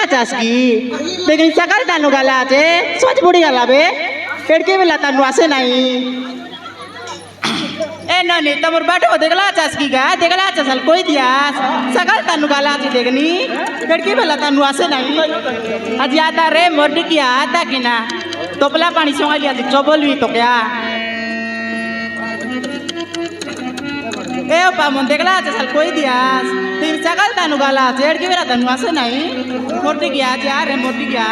atas ki begin sakal tanu gala aje soj budi gala be pedke bela tanu ase nai nani tamur bato dekla atas ki ga dekla atas al koi dias sakal tanu gala aje dekni pedke bela tanu ase nai aji ata re mordi ki ata kina topla pani songa liya chobolwi to kya pa mon dekla atas al koi dias tim sakal tanu gala aje pedke bela tanu ase nai mordi ki aje are mordi ki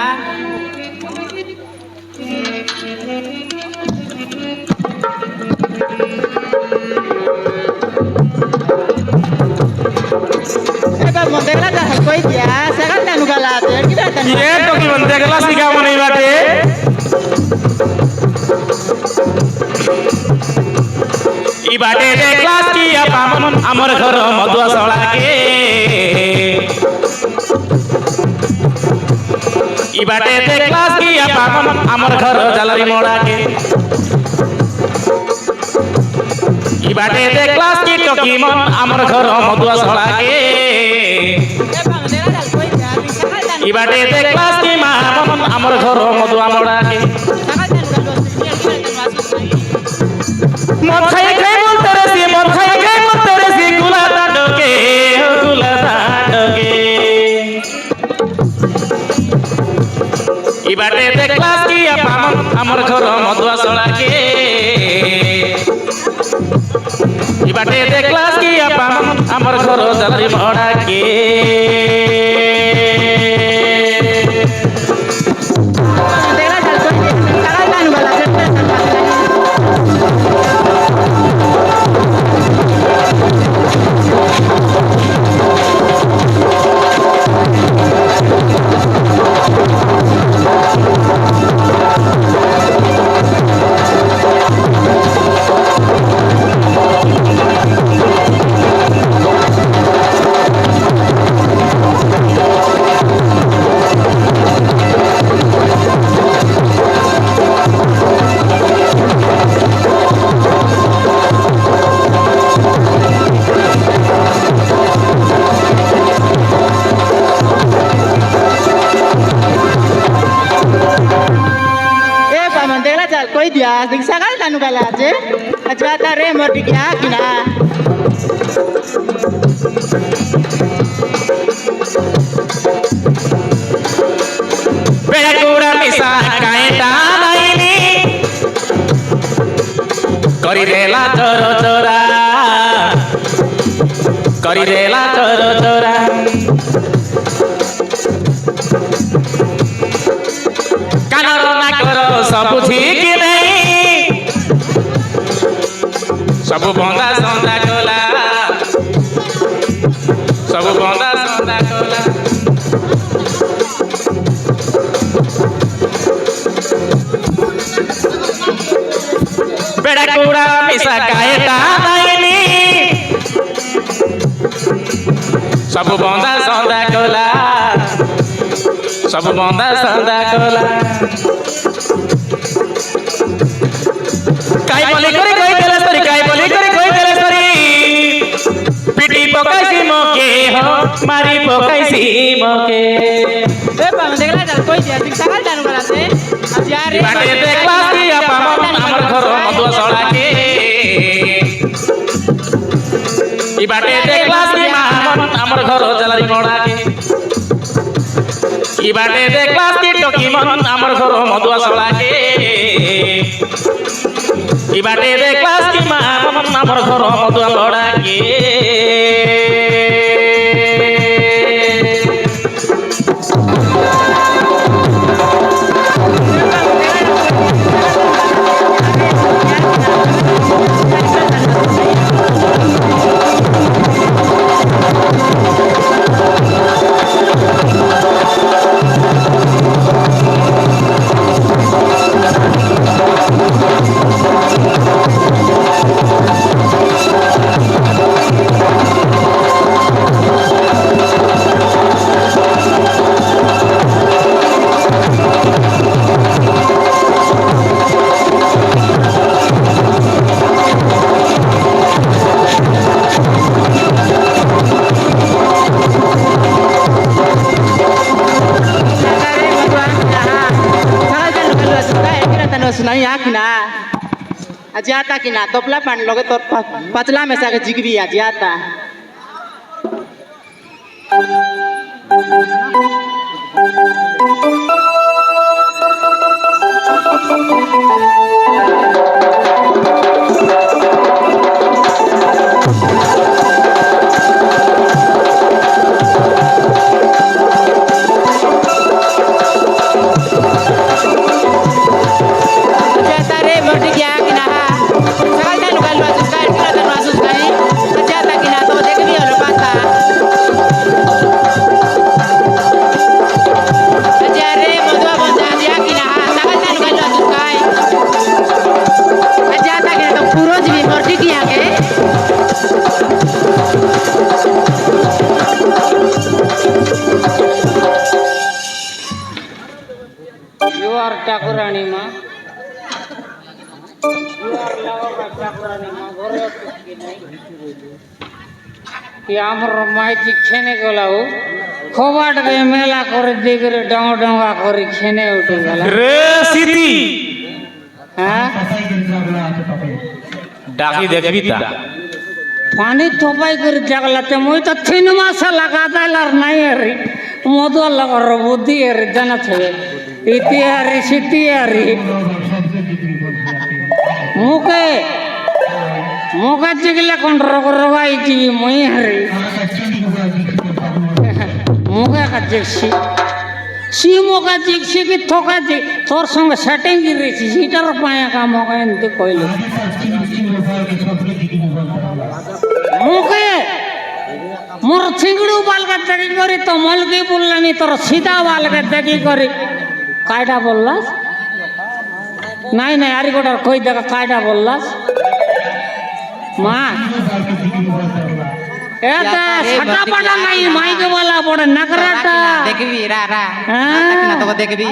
Mondegla dah koi dia, sekarang tanu gala tu, kita tanu. Iya, to ki mondegla sih kamu nih bate. Ibate dekla ki apa mon amar ghar madua sala ke. Ibate dekla ki apa mon amar ghar jalari moda ke. Ibate dekla ki to ki mon amar ghar madua sala ke. Ibate dekla ki mon amar ghar madua moda ke. Mon khai khai mon tere si gula tadoke Ibate dekla ki apa mon amar ghar madua sala ke. Ibate dekla ki apa mon amar ghar jalari moda ke. koi dia ding sakal tanu gala aje aja ta re mordi kya kina beda kura misa kaita naini kori rela choro chora kori rela choro chora kanor nakor sabu thik nahi sabu bonda sonda kola sabu bonda sonda kola beda kura misa kaita naini sabu bonda sonda kola sabu bonda sonda kola kai boli kori koi telestori kai boli kori koi telestori piti pokaisi moke ho mari pokaisi moke bang dekla jal koi dia sing sakal tanu gala se ajare bate dekla ki apa mon amar ghar madua sola ke ibate dekla ki mon amar ghar jalari moda ke ibate dekla ki toki mon amar ghar madua sola ke ibate dekla ki mon amar ghar madua moda ke कहीं आ कि ना आज आता कि ना तोपला पानी लगे तो पचला में से आके जिग भी आज आता ठाकुरानी माँ আমার মাইতি খেনে গেলাও খোবাট গে মেলা করে দিগরে ডঙ্গা ডঙ্গা করে খেনে উঠে গেল রে সিটি হ্যাঁ ডাকি দেখবি তা পানি থোপাই করে জাগলাতে মই তো 3 মাস লাগা দাইলার নাই রে মধু লাগার বুদ্ধি রে জানা থাকে ইতিহারি সিটিহারি মুখে মুখে চিগলে কোন রোগ রোগাইছি মই হারি মুখে কাজছি সি মুখে চিগছি কি থকাছি তোর সঙ্গে সেটিং গিরেছি সেটার পায়া কাম এমনি কইল মুখে মোর চিংড়ু বালকে দেখি করি তো মলকি বললানি তোর সিধা বালকে দেখি করি কায়টা বললাস নাই নাই আরি গোটার কই দেখা কায়টা বললাস মা এটা ছাটা পাটা নাই মাইকে বলা পড়ে নকরাটা দেখবি রা রা তো দেখবি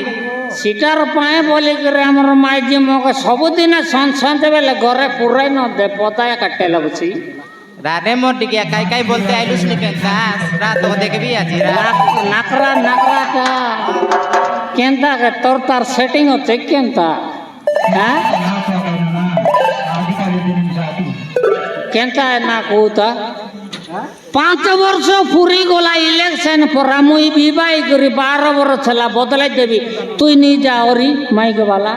সিটার পায়ে বলি করে আমার মাইজি মকে ସବୁଦିନ সন্তে বেলে ঘরে পুরাই ন দে পতায় কাটে লাগছি রানে মোর ডিগিয়া কাই কাই বলতে আইলুস নি কেনতাস রা তো দেখবি আজি রা নাকরা নাকরাটা কেনতা কে তোর তার সেটিং হচ্ছে কেনতা হ্যাঁ কেনতা না কৌতা 5 বর্ষ পুরি গলা ইলেকশন পর মুই বিবাহ করি 12 বর্ষ ছেলা বদলাই দেবি তুই নি যা ওরি মাইকে বালা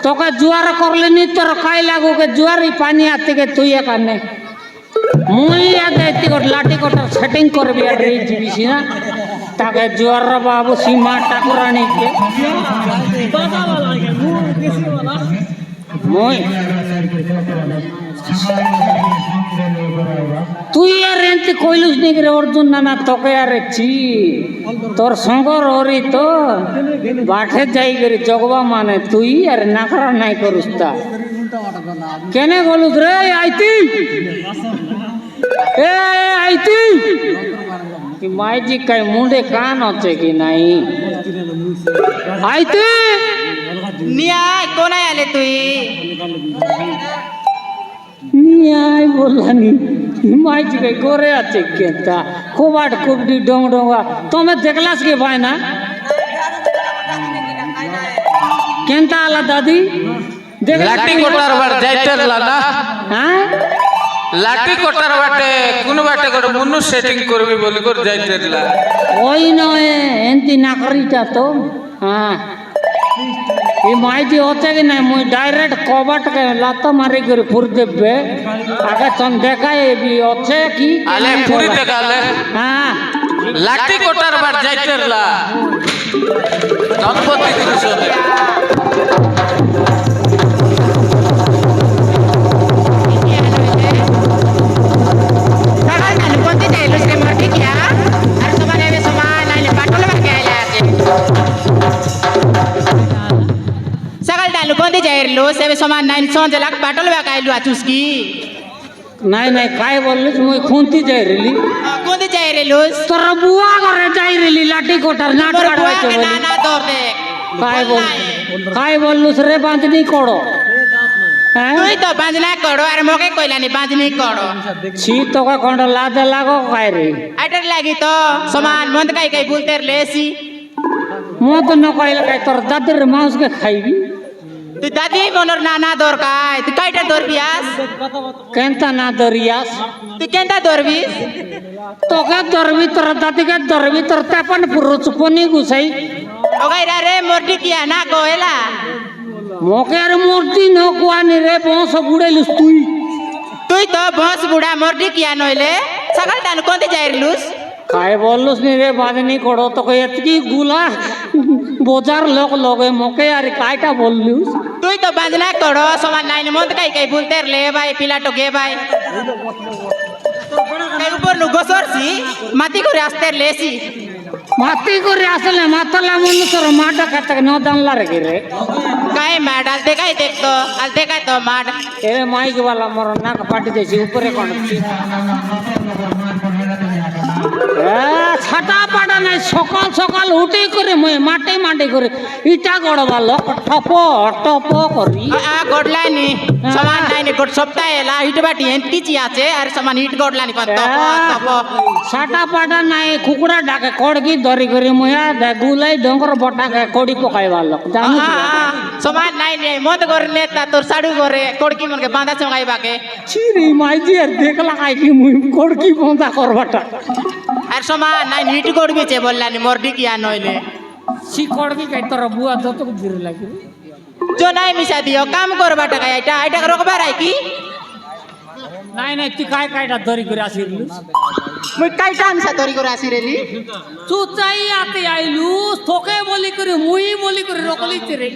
তোকে জুয়ার করলে নি তোর কাই লাগু কে জুয়ারি পানি আতে কে তুই এখানে মুই আগে এতি কট লাঠি কটার সেটিং করবি আর রে জিবিছি না তাকে জুয়ার বাবু সীমা ঠাকুরানি কে মুই তুই আর এনতে কইলুস নি রে অর্জুন নানা তোকে আর চি তোর সঙ্গর ওরি তো বাঠে যাই গরি জগবা মানে তুই আর নাকরা নাই করুস তা কেনে গলুস রে আইতি এ আইতি কি মাইজি কাই মুন্ডে কান আছে কি নাই আইতি নিয়া কোনায় আলে তুই নিয়াই বললানি মাইজি কাই করে আছে কেতা কোবাট কুবডি ডং ডঙ্গা তুমি দেখলাস কি ভাই না কেনতা আলা দাদি লাঠি কোটার বার যাইতেরলা না হ্যাঁ লাঠি কোটার বাটে কোন বাটে করে মুনু সেটিং করবি বলি করে যাইতেরলা ওই নয় এনতি নাকরিটা তো হ্যাঁ এই মাইজি হচ্ছে কি না মুই ডাইরেক্ট কবাটকে লাতা মারি করে ফুর দেবে আগে তন দেখাই বি হচ্ছে কি আলে পুরি দেখালে হ্যাঁ লাঠি কোটার বার যাইতেরলা দনপতি কৃষ্ণ समान नाइन सोचे लाख पाटल बा काइलु आचुसकी নাই নাই কাই বললিস মুই খুনতি যাই রেলি कोंदी जाय रे लुस তোর বুয়া করে যাই রেলি লাঠি কোটার নাট मोर बुआ কাটবাইতে के বলি नाना दौर दे কাই বললুস রে বাঁধনি করো হ্যাঁ তুই তো बांजना करो अरे मोके कोइलानी बांजनी करो ছি তোকে কোন লাদে লাগো কাই রে आटर लागी तो समान मंद काई काई बोलते लेसी মত ন কইলে কাই তোর দাদির মাউস কে খাইবি তুই দাদি মনর নানা দরকার তুই কাইটা ধরবিয়াস কেনতা না দরিয়াস তুই কেনটা ধরবিস তোকে ধরবি তোর দাদিকে ধরবি তোর তেপন পুরুষ কোনি গুছাই ওগাইরা রে মর্ডি কিয়া না কইলা মোকে আর মূর্তি নকুয়ানি রে বংশ বুড়াইলুস তুই তুই তো বস বুড়া মর্ডি কিয়া নইলে সকাল টান কোনতে যাইরলুস काय बोललुस नी रे बादनी कोड़ो तो कोई इतनी गुला बोजार लोग लोगे मोके यार कायटा बोललुस তুই তো বাজনা করো সমান নাইন মত কাই কাই ভুলতে লে ভাই পিলাটো গে ভাই কাই উপর নু গসরছি মাটি করে আসতে লেছি माती को रियासले मातला मनुष्य माटा कतक न दानला रे गिरे কাই ম্যাড আলতে কাই দেখতো আলতে কাই তো মাড ए माइक वाला मोर नाक पाटी देसी ऊपर कोन ছাটা পাটা নাই সকাল সকাল উঠে করে মই মাটে মাটে করে ইটা গড়বা লোক ঠপ টপ করি গডলানি সমান নাইনি গড সপ্তাহে এলা হিট বাটি এন্তিচি আছে আর সমান হিট গডলানি কত তপ ছাটা পাটা নাই কুকুড়া ডাকে কড়কি ধরি করে ময়া গুলাই ডঙ্গর বটাকে কড়ি পকাইবা লোক জানো সমান নাইনি মত করলে তা তোর সাড়ু করে কড়কি মনকে বাঁধা চঙ্গাইবাকে চিরি মাইজি আর দেখলা কাই কি মুই কড়কি বন্ধা করবাটা আর সমান নাই হিট করবি চে বললানি মর্ডি কিয়া নইলে সি কড়কি কাই তোর বুয়া যত দির লাগি जो নাই মিশা দিও কাম করবা টাকা এটা রকবার আই কি নাই নাই তুই কাই কাইটা ধরি করে আসিরলুস মুই কাইটা মিশা তরি করে আসি রেলি তুই চাই আতে আইলুস তোকে বলি করে মুই বলি করে রকলিতে রে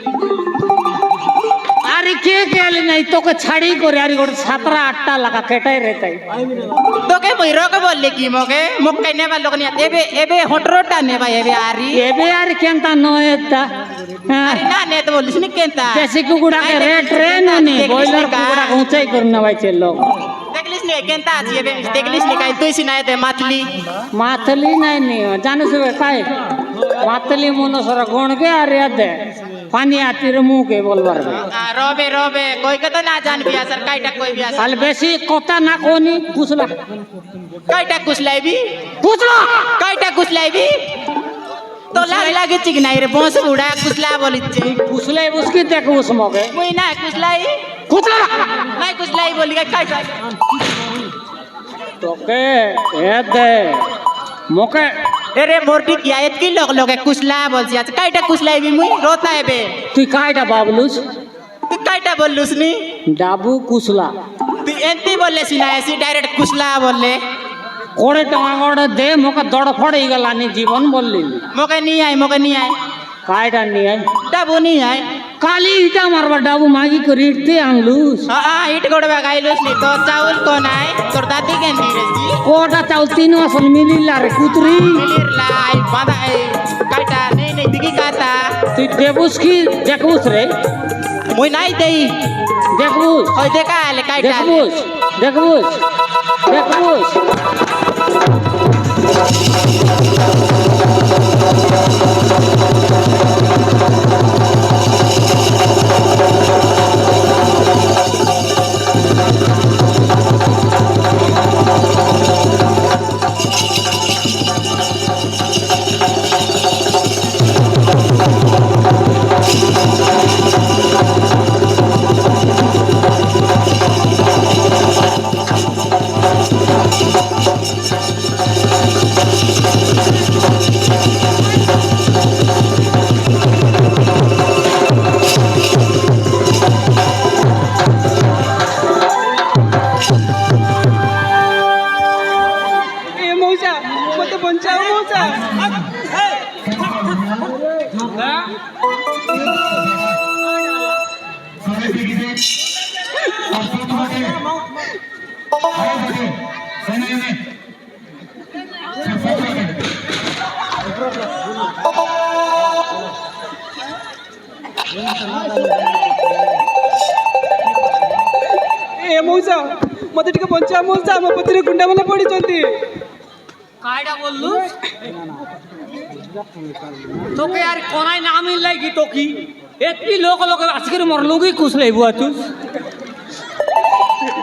আরে কে গেলি নাই তোকে ছাড়ি করে আরে গোটে 7-8টা লাগা কেটাই রে তাই তোকে মুই রক বললে কি মকে মক্কাই নেবা লোক নিয়া এবে হটরটা নেবা এবে আরি এবে আর কেনতা নয়তা আরে না নে তো বলিস নি কেনতা দেশি কুকুড়া কে রে ট্রেন নে বয়লার কুকুড়া ऊंचाई करना ভাইছে লোক দেখলিস নি কেনতা আছে এবে দেখলিস নি কাই তুই সিনায় দে মাতলি মাতলি নাই নি জানিস কাই মাতলি মনসর গণ কে আর দে পানি আতির মুখে বলবার রবে কই কথা না জানবি আসর কাইটা কই বি আসর কাল বেশি কথা না কোনি কুছলা কাইটা কুছলাইবি কুছলা কাইটা কুছলাইবি তো লাগে চিক নাই রে বস উড়া কুছলা বলিছে কুছলাই বুসকি দেখ উস মগে মুই না কুছলাই কুছলা নাই কুছলাই বলি কাইটা তোকে এ দে মকে এরে মোরটি কিয়া এতকি লোকে কুছলা বলছি আজ কাইটা কুছলাইবি মুই রোতা এবে তুই কাইটা বাবলুস তুই কাইটা বললুস নি ডাবু কুছলা তুই এন্তি বললে সিনাইছি ডাইরেক্ট কুছলা বললে কোড়ে টাকা কোড়ে দে মকে দড় ফড়ে গেলানি জীবন বললি মকে নি আই কাইটা নিয়ে ডাবু নি আই কালি ইটা মারবা ডাবু মাগি করে ইটতে আনলুস ইট গড়বা গাইলুস নি তো চাউল কো নাই তোর দাদি কে নি রেছি কোটা চাউল 3 আসল মিলিলা রে কুতরি মিলির লাই বাঁধাই কাইটা নেই দিকি কাতা তুই দেবুস কি দেখবুস রে মুই নাই দেই দেখবুস ওই দেখা আলে কাইটা দেখবুস মৌসা মতে টিকে বঞ্চা মৌসা আমার পতিরে গুন্ডা মানে পড়িছন্তি কাইটা বললু তোকে আর কোনাই না মিললাই কি তোকি এতকি লোক আজকের মরলুগি কুছলাই বুয়া তুই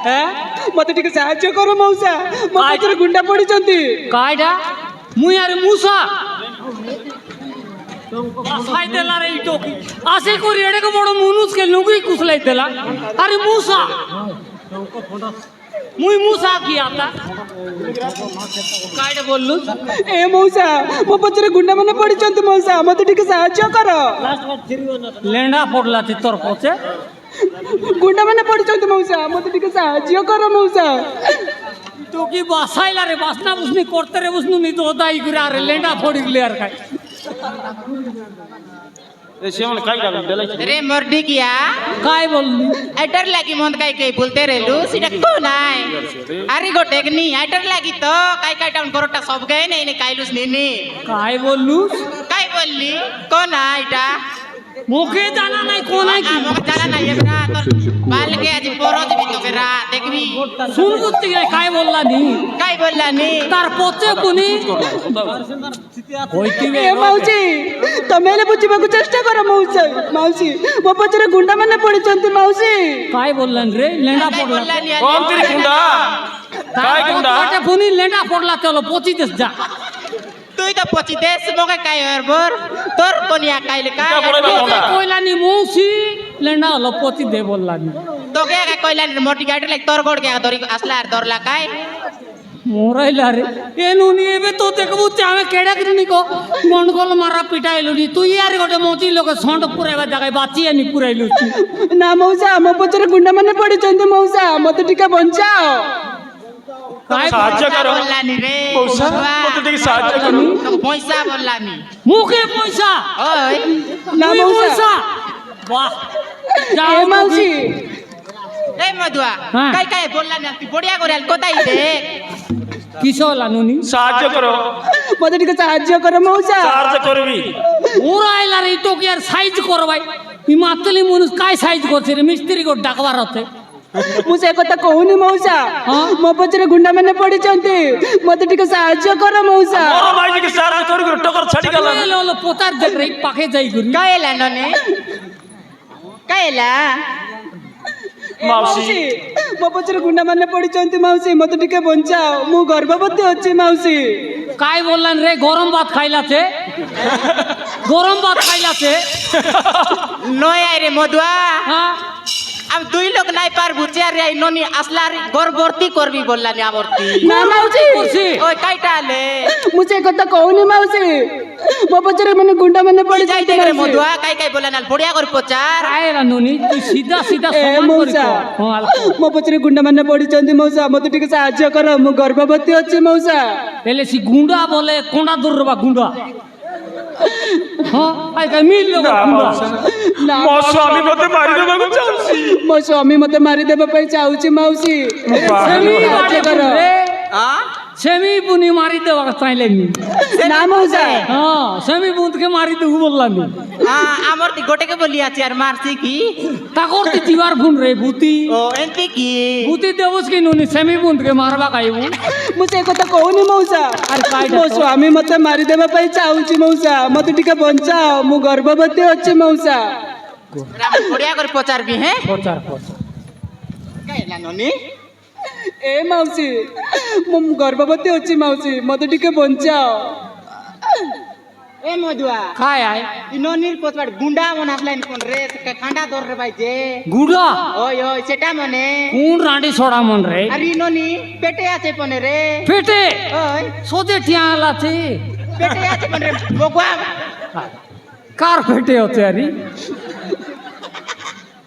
হ্যাঁ মতে টিকে সাহায্য করো মৌসা আমার পতিরে গুন্ডা পড়িছন্তি কাইটা মুই আর মুসা বাসাই দেলা রে ইটোকি আসে করি এটাকে বড় মনুষকে লুঙ্গি কুসলাই দেলা আরে মুসা মুই মুসা কি আতা কাইডে বললু ଏ ମଉସା ମୋ ପଛରେ ଗୁଣ୍ଡାମାନେ ପଡ଼ିଛନ୍ତି ମଉସା ମତେ ଟିକେ ସାହାଯ୍ୟ କର ଲେଣ୍ଡା ପଡଲା তোর পছে ଗୁଣ୍ଡାମାନେ ପଡ଼ିଛନ୍ତି ମଉସା ମତେ ଟିକେ ସାହାଯ୍ୟ କର ମଉସା তো কি বাসাইলা রে বাসনা বুসনি করতে রে বুসনু নি তো দাই করে আরে লেন্ডা পড়ি গলি আর কাই সেমন কাই ডাল দেলাই রে মর্ডি কিয়া কাই বললি আইটার লাগি মন কাই কাই বলতে রেলু সেটা কো নাই আরে গো টেকনি আইটার লাগি তো কাই কাই টাউন করটা সব গায় নাই নে কাইলুস নিনি কাই বললু কাই বললি কো না এটা মুখে জানা নাই কোনাই কি আমাকে জানা নাই এবরা তোর বালকে আজ পরো দিবি তোকে রা দেখবি শুন করতে কাই বললা নি কাই বললা নি তার পচে পুনি হইতিবে ଏ ମାଉସୀ ତମେ ହେଲେ ବୁଝିବାକୁ ଚେଷ୍ଟା କର ମଉସା ମାଉସୀ ମୋ ପଛରେ ଗୁଣ୍ଡାମାନେ ପଡ଼ିଛନ୍ତି ମାଉସୀ কাই বললেন রে লেন্ডা কাই পড়লা বললা নি কম তিরি গুন্ডা কাই গুন্ডা পচে পুনি লেন্ডা পড়লা চলো পচি দেস যা তুই তো পচি দেশ মগে কাই হরবর তোর কোনিয়া কাইলে কাই এটা বড় গুন্ডা কইলা নি মৌসি লেন্ডা হলো পচি দে বললা নি তোকে আগে কইলা নি মোটি গাড়ি লাগ তোর গোড় কে ধরি আসলা আর ধরলা কাই মোরাইলা রে এনু নি এবে তো দেখবু আমি কেডা কিনি কো গন্ডগোল মারা পিটাইলু নি তুই আর গোটে মোচি লোক সন্ড পুরাইবা জায়গায় বাঁচি আনি পুরাইলু ନା ମଉସା ମୋ ପଛରେ ଗୁଣ୍ଡାମାନେ ପଡ଼ିଛନ୍ତି ମଉସା ମତେ ଟିକେ ବଞ୍ଚାଅ কাই সাহায্য করো বললা নি রে মৌসা মতে ଟିକେ সাহায্য করো তোকে পয়সা বললা নি মুখে পয়সা ওই না মুই মৌসা পয়সা বাহ যাও এ মাউসি এই মধুয়া হ্যাঁ। কাই কাই বললা নি তুই বড়িয়া করে আল কোথায় দেখ কিসো লানুনি সাহায্য করো মতে ଟିକେ ସାହାଯ୍ୟ କର মৌসা সাহায্য করবি মোরাইলা রে তো কি আর সাইজ করবাই ই মাতলি মনুষ কাই সাইজ করছে রে মিস্ত্রি কো ডাকবার হতে ମୁଁ ସେ କଥା କହୁନି ମଉସା ମୋ ପଛରେ ଗୁଣ୍ଡାମାନେ ପଡ଼ିଛନ୍ତି ମତେ ଟିକେ ସାହାଯ୍ୟ କର ମଉସା মোর ভাই কি সাহায্য করি টকর ছাড়ি গেল লো পোতার দেখ রে পাখে যাই করি কাইলা ননে কাইলা মাউসি ମୋ ପଛରେ ଗୁଣ୍ଡାମାନେ ପଡ଼ିଛନ୍ତି ମାଉସୀ ମତେ ଟିକେ ବଞ୍ଚାଅ ମୁଁ ଗର୍ଭବତୀ ଅଛି ମାଉସୀ কাই বললেন রে গরম ভাত খাইলাছে গরম ভাত খাইলাছে নয় আই রে মধুয়া হ্যাঁ আমি দুই লোক নাই পারবু চেয়ার আই ননি আসলার গর্ভবতী করবি বললা নি আবর্তি না মাউসী করছি ওই কাইটা আলে ମୁଁ ସେ କଥା କହୁନି ମାଉସୀ ମୋ ପଛରେ ମାନେ ଗୁଣ୍ଡାମାନେ যাই ପଡ଼ିଛନ୍ତି দেখ রে ମାଉସୀ। মধুয়া কাই কাই বললা না বড়িয়া করে প্রচার কাই রানুনি তুই সিধা সিধা ଏ সমান করি ମଉସା কর। হ্যাঁ ମୋ ପଛରେ ଗୁଣ୍ଡାମାନେ ପଡ଼ିଛନ୍ତି ମଉସା ମତେ ଟିକେ ସାହାଯ୍ୟ କର ମୁଁ ଗର୍ଭବତୀ ଅଛି ମଉସା এলে সি গুন্ডা বলে কোন্ডা দূরবা গুন্ডা হ্যাঁ আই কাই মিল লোক গুন্ডা ନା ମୋ ସ୍ୱାମୀ ମତେ ମାରି ଦେବାକୁ ଚାହୁଁଛି ମୋ ସ୍ୱାମୀ ମତେ ମାରିଦେବା ପାଇଁ ଚାହୁଁଛି ମାଉସୀ সেমি ସାହାଯ୍ୟ କର রে হ্যাঁ সেমি বুনি মারি দেওয়া চাইলেনি না মৌসা হ্যাঁ সেমি বুনকে মারি দেবু বললাম আমার তি গোটেকে বলি আছে আর মারছি কি তা করতে জিবার গুণ রে ভূতি ও এনপি কি ভূতি দেবুস কি নুনি সেমি বুনকে মারবা খাইবু ମୁଁ ସେ କଥା କହୁନି ମଉସା ଆରେ କାଇଟା ମୋ ତ? ସ୍ୱାମୀ ମତେ ମାରିଦେବା ପାଇଁ ଚାହୁଁଛି ମଉସା ମତେ ଟିକେ ବଞ୍ଚାଅ ମୁଁ ଗର୍ଭବତୀ ଅଛି ମଉସା বড়িয়া করে প্রচারবি হ্যাঁ প্রচার প্রচার কাইলা ননি ଏ ମାଉସୀ ମୁଁ ଗର୍ଭବତୀ ଅଛି ମାଉସୀ ମତେ ଟିକେ ବଞ୍ଚାଅ এ মধুয়া খায় আয় ইননির কোতবার গুন্ডা মন আসলাইন কোন রে খান্ডা দর রে ভাই যে গুড়া ওই ওই সেটা মনে কোন রাঁডি ছড়া মন রে আর ইননি পেটে আছে পনে রে পেটে ওই সোজে ঠিয়াল আছে পেটে আছে পনে রে বগুয়া কার পেটে হতে আরি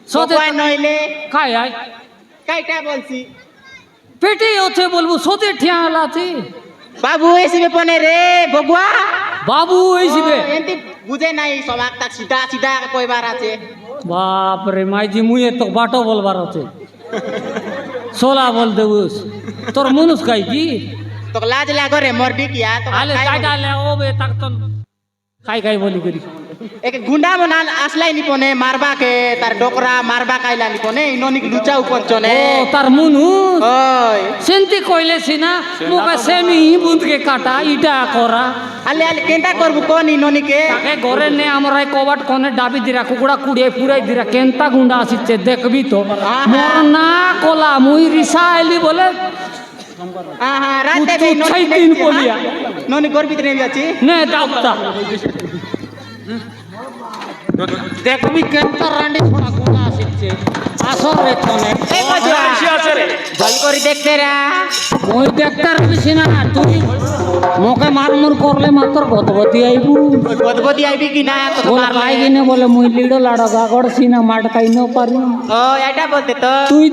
সোজে বগুয়া নইলে খায় আয় কাইটা বলছি পেটে হচ্ছে বলবো সোজে ঠিয়াল আছে বাবু এসিবে পনে রে বগুয়া বাবু এইসিবে এনতি বুঝে নাই সমাক তা সিধা সিধা কইবার আছে বাপ রে মাইজি মুই তো বাটো বলবার আছে সোলা বল দেবুস তোর মনুষ কাই কি তো লাজ লাগো রে মরবি কিয়া তো আলে কাইটা লে ও বে তাক তো কাই কাই বলি করি এক গুন্ডা মন আসলাই নি পনে মারবা কে তার ডোকরা মারবা কাইলা নি পনে ইননি লুচা উপঞ্চনে ও তার মনুষ ওই সেন্তি কইলে সিনা মুখে সেমি বুঁদকে কাটা ইটা করা আলে আলে কেনটা করবু কোন ইননি কে তাকে ঘরে নে আমরা কবাট কোনে ডাবি দিরা কুকুড়া কুড়িয়ে পুরাই দিরা কেনতা গুন্ডা আসিছে দেখবি তো মোর না কলা মুই রিসা আইলি বলে হ্যাঁ রাতে তুই ছাই দিন বলিয়া। ননি গর্বিত নেবি আছি নে দাউতা দেখবি কেনটা রান্ডি ছোড়া কোনা আসছে আসর রে তনে এই মজুয়া জল করে দেখতে রা মই দেখতে পারবি না তুই মোকে মারমুর করলে মাত্র গতবতী আইবু গদগদি আইবি কি না তো বলে মারলে কাই কিনে বলে মুই লিডো লাড়া গাগড় সিনা মাট কাই ন পারি ও এটা বলতে তো তুই